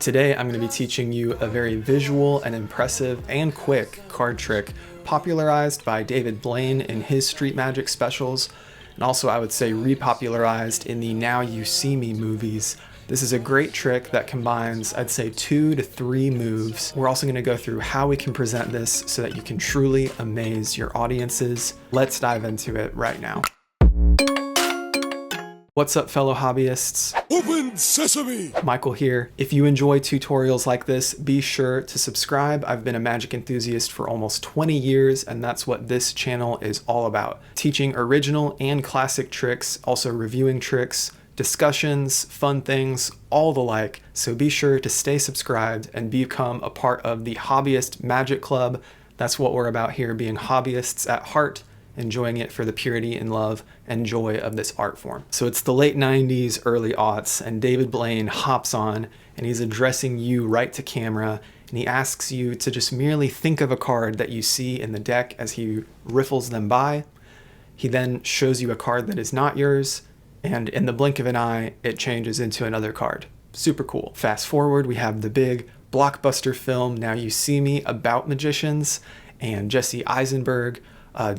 Today I'm going to be teaching you a very visual and impressive and quick card trick popularized by David Blaine in his Street Magic specials, and also I would say repopularized in the Now You See Me movies. This is a great trick that combines, I'd say, 2 to 3 moves. We're also going to go through how we can present this so that you can truly amaze your audiences. Let's dive into it right now. What's up, fellow hobbyists? Open sesame! Michael here. If you enjoy tutorials like this, be sure to subscribe. I've been a magic enthusiast for almost 20 years, and that's what this channel is all about. Teaching original and classic tricks, also reviewing tricks, discussions, fun things, all the like. So be sure to stay subscribed and become a part of the Hobbyist Magic Club. That's what we're about here, being hobbyists at heart, enjoying it for the purity and love and joy of this art form. So it's the late 90s, early aughts, and David Blaine hops on and he's addressing you right to camera, and he asks you to just merely think of a card that you see in the deck as he riffles them by. He then shows you a card that is not yours, and in the blink of an eye, it changes into another card. Super cool. Fast forward, we have the big blockbuster film Now You See Me about magicians, and Jesse Eisenberg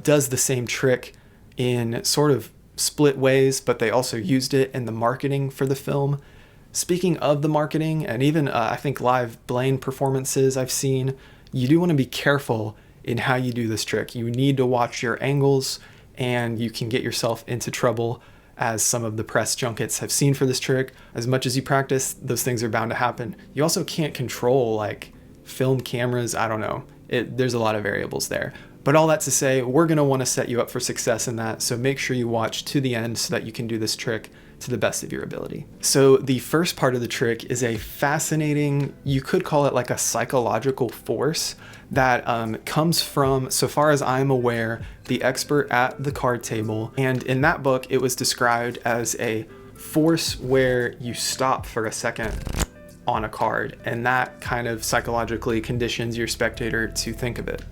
does the same trick in sort of split ways, but they also used it in the marketing for the film. Speaking of the marketing, and even I think live Blaine performances I've seen, you do want to be careful in how you do this trick. You need to watch your angles, and you can get yourself into trouble, as some of the press junkets have seen for this trick. As much as you practice, those things are bound to happen. You also can't control like film cameras. I don't know. There's a lot of variables there. But all that to say, we're going to want to set you up for success in that, so make sure you watch to the end so that you can do this trick to the best of your ability. So the first part of the trick is a fascinating, you could call it like a psychological force that comes from, so far as I'm aware, the expert at the card table. And in that book, it was described as a force where you stop for a second on a card, and that kind of psychologically conditions your spectator to think of it.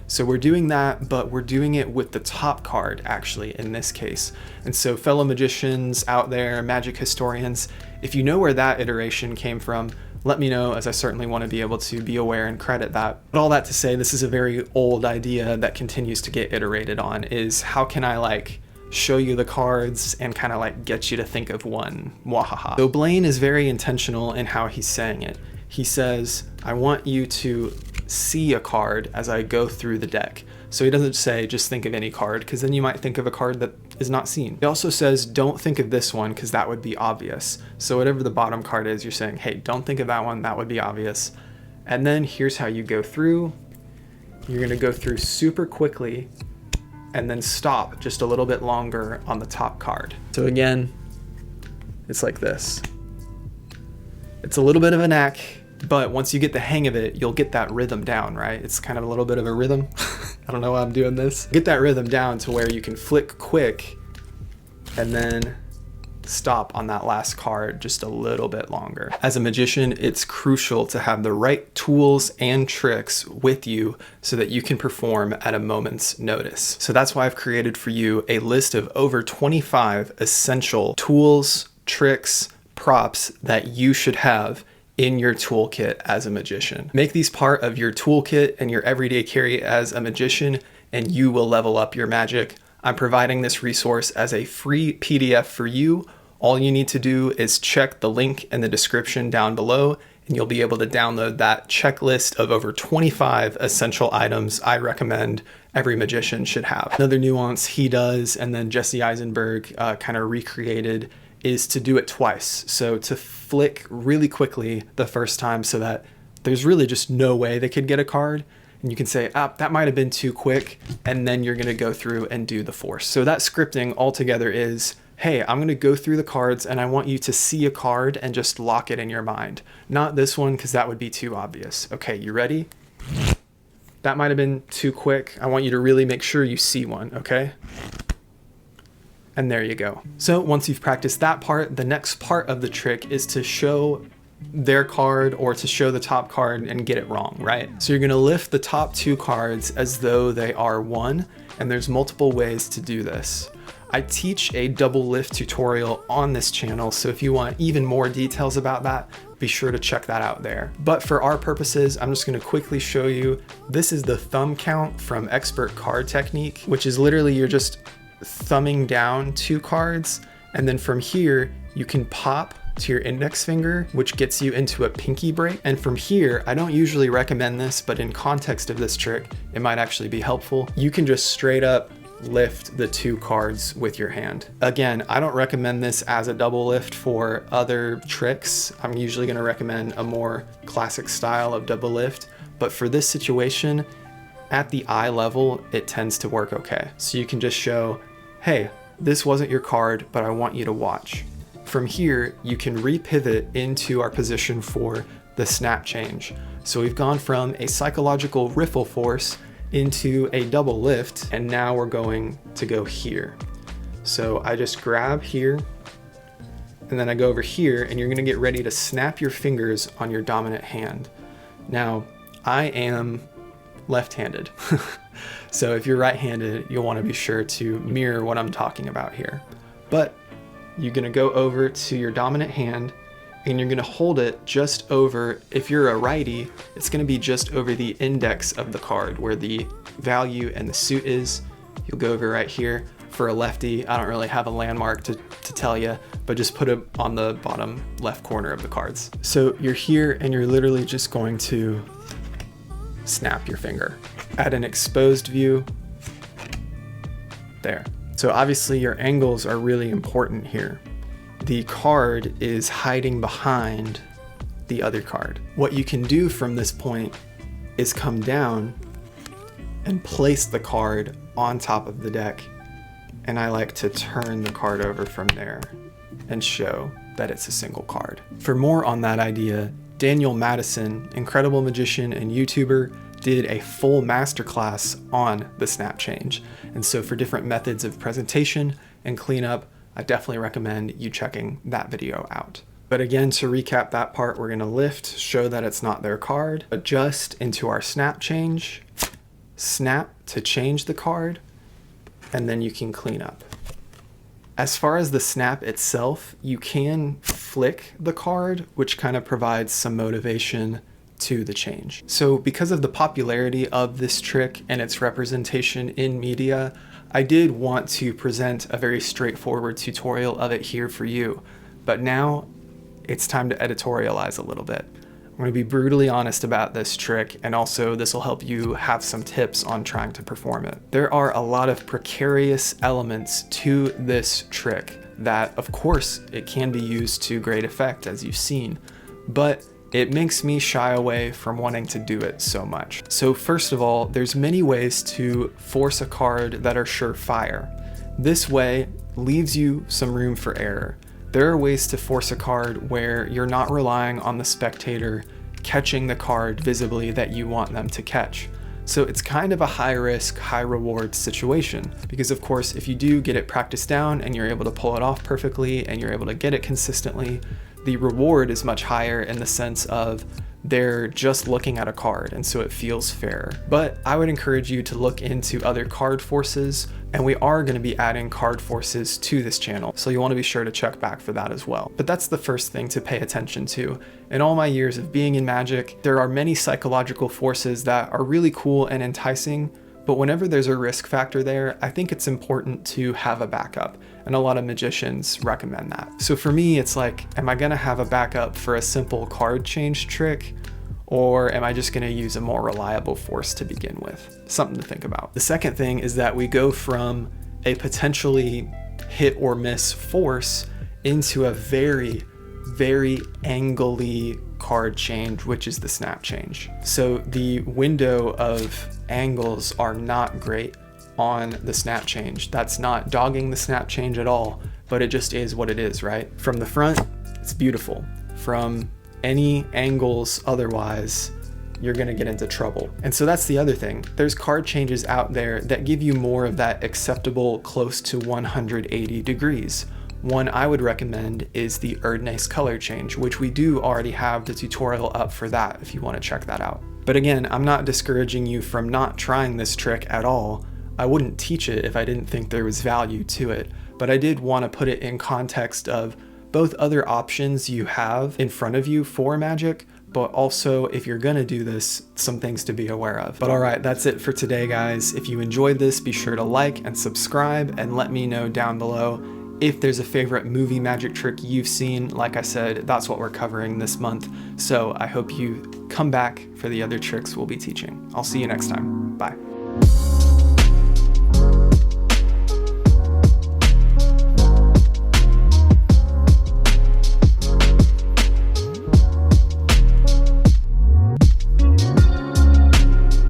So we're doing that, but we're doing it with the top card, actually, in this case. And so fellow magicians out there, magic historians, if you know where that iteration came from, let me know, as I certainly want to be able to be aware and credit that. But all that to say, this is a very old idea that continues to get iterated on, is how can I like show you the cards and kind of like get you to think of one, mwahaha. So Blaine is very intentional in how he's saying it. He says, I want you to see a card as I go through the deck. So he doesn't say just think of any card, because then you might think of a card that is not seen. He also says don't think of this one, because that would be obvious. So whatever the bottom card is, you're saying, hey, don't think of that one, that would be obvious. And then here's how you go through. You're going to go through super quickly and then stop just a little bit longer on the top card. So again, it's like this. It's a little bit of a knack, but once you get the hang of it, you'll get that rhythm down, right? It's kind of a little bit of a rhythm. I don't know why I'm doing this. Get that rhythm down to where you can flick quick and then stop on that last card just a little bit longer. As a magician, it's crucial to have the right tools and tricks with you so that you can perform at a moment's notice. So that's why I've created for you a list of over 25 essential tools, tricks, props that you should have in your toolkit as a magician. Make these part of your toolkit and your everyday carry as a magician, and you will level up your magic. I'm providing this resource as a free PDF for you. All you need to do is check the link in the description down below, and you'll be able to download that checklist of over 25 essential items I recommend every magician should have. Another nuance he does, and then Jesse Eisenberg kind of recreated, is to do it twice. So to flick really quickly the first time so that there's really just no way they could get a card. And you can say, that might have been too quick. And then you're gonna go through and do the force. So that scripting altogether is, hey, I'm gonna go through the cards and I want you to see a card and just lock it in your mind. Not this one, because that would be too obvious. Okay, you ready? That might have been too quick. I want you to really make sure you see one, okay? And there you go. So once you've practiced that part, the next part of the trick is to show their card or to show the top card and get it wrong, right? So you're gonna lift the top 2 cards as though they are one, and there's multiple ways to do this. I teach a double lift tutorial on this channel, so if you want even more details about that, be sure to check that out there. But for our purposes, I'm just gonna quickly show you, this is the thumb count from Expert Card Technique, which is literally you're just thumbing down 2 cards, and then from here, you can pop to your index finger, which gets you into a pinky break. And from here, I don't usually recommend this, but in context of this trick, it might actually be helpful. You can just straight up lift the 2 cards with your hand. Again, I don't recommend this as a double lift for other tricks. I'm usually gonna recommend a more classic style of double lift, but for this situation, at the eye level, it tends to work okay. So you can just show, hey, this wasn't your card, but I want you to watch. From here, you can repivot into our position for the snap change. So we've gone from a psychological riffle force into a double lift, and now we're going to go here. So I just grab here, and then I go over here, and you're gonna get ready to snap your fingers on your dominant hand. Now, I am left-handed. So if you're right-handed, you'll wanna be sure to mirror what I'm talking about here. But you're gonna go over to your dominant hand, and you're gonna hold it just over, if you're a righty, it's gonna be just over the index of the card where the value and the suit is. You'll go over right here. For a lefty, I don't really have a landmark to tell you, but just put it on the bottom left corner of the cards. So you're here and you're literally just going to snap your finger at an exposed view, there. So obviously your angles are really important here. The card is hiding behind the other card. What you can do from this point is come down and place the card on top of the deck. And I like to turn the card over from there and show that it's a single card. For more on that idea, Daniel Madison, incredible magician and YouTuber, did a full masterclass on the snap change. And so for different methods of presentation and cleanup, I definitely recommend you checking that video out. But again, to recap that part, we're gonna lift, show that it's not their card, adjust into our snap change, snap to change the card, and then you can clean up. As far as the snap itself, you can flick the card, which kind of provides some motivation to the change. So because of the popularity of this trick and its representation in media, I did want to present a very straightforward tutorial of it here for you. But now it's time to editorialize a little bit. I'm going to be brutally honest about this trick, and also this will help you have some tips on trying to perform it. There are a lot of precarious elements to this trick that, of course, it can be used to great effect, as you've seen, but it makes me shy away from wanting to do it so much. So first of all, there's many ways to force a card that are surefire. This way leaves you some room for error. There are ways to force a card where you're not relying on the spectator catching the card visibly that you want them to catch. So it's kind of a high risk, high reward situation, because of course, if you do get it practiced down and you're able to pull it off perfectly and you're able to get it consistently, the reward is much higher in the sense of they're just looking at a card, and so it feels fair. But I would encourage you to look into other card forces, and we are going to be adding card forces to this channel, so you want to be sure to check back for that as well. But that's the first thing to pay attention to. In all my years of being in Magic, there are many psychological forces that are really cool and enticing, but whenever there's a risk factor there, I think it's important to have a backup, and a lot of magicians recommend that. So for me, it's like, am I gonna have a backup for a simple card change trick, or am I just gonna use a more reliable force to begin with? Something to think about. The second thing is that we go from a potentially hit or miss force into a very, very angly card change, which is the snap change. So the window of angles are not great on the snap change. That's not dogging the snap change at all, but it just is what it is, right? From the front, it's beautiful. From any angles otherwise, you're gonna get into trouble. And so that's the other thing. There's card changes out there that give you more of that acceptable close to 180 degrees. One I would recommend is the Earnist color change, which we do already have the tutorial up for that if you want to check that out. But again, I'm not discouraging you from not trying this trick at all. I wouldn't teach it if I didn't think there was value to it, but I did want to put it in context of both other options you have in front of you for magic, but also if you're gonna do this, some things to be aware of. But all right, that's it for today, guys. If you enjoyed this, be sure to like and subscribe and let me know down below if there's a favorite movie magic trick you've seen. Like I said, that's what we're covering this month. So I hope you come back for the other tricks we'll be teaching. I'll see you next time. Bye.